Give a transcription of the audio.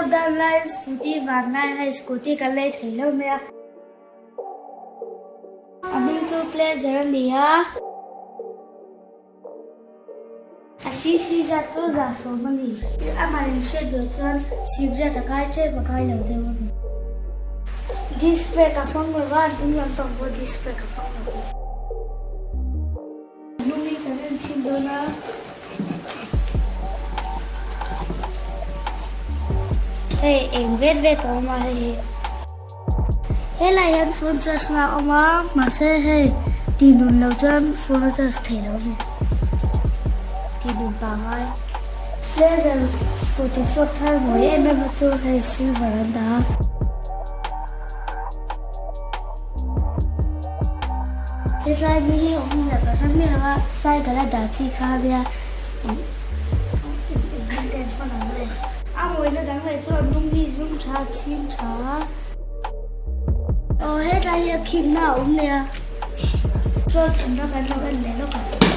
lockdown lai Scooty van nai hay Scooty kan lei thei lo me aming chu pleasure nia asi za to za so mani amai she do chuan sibra ta kai che ba kai lo de mo display ka phong mo van in yan tong bo display ka phong mo numi ka nen chin do na hey eng vet to ma he hela yan phone charge na oma ma se hey tinun lo chuan phone charge thei lo ni tinun pa ngai pleasure Scooty so thar mo em em chu hey silver anda Try me on the camera, side the tea cabia. I'm going to dance so movie zoom cha chin cha. Oh, head I a kid now, near. So, I'm not going to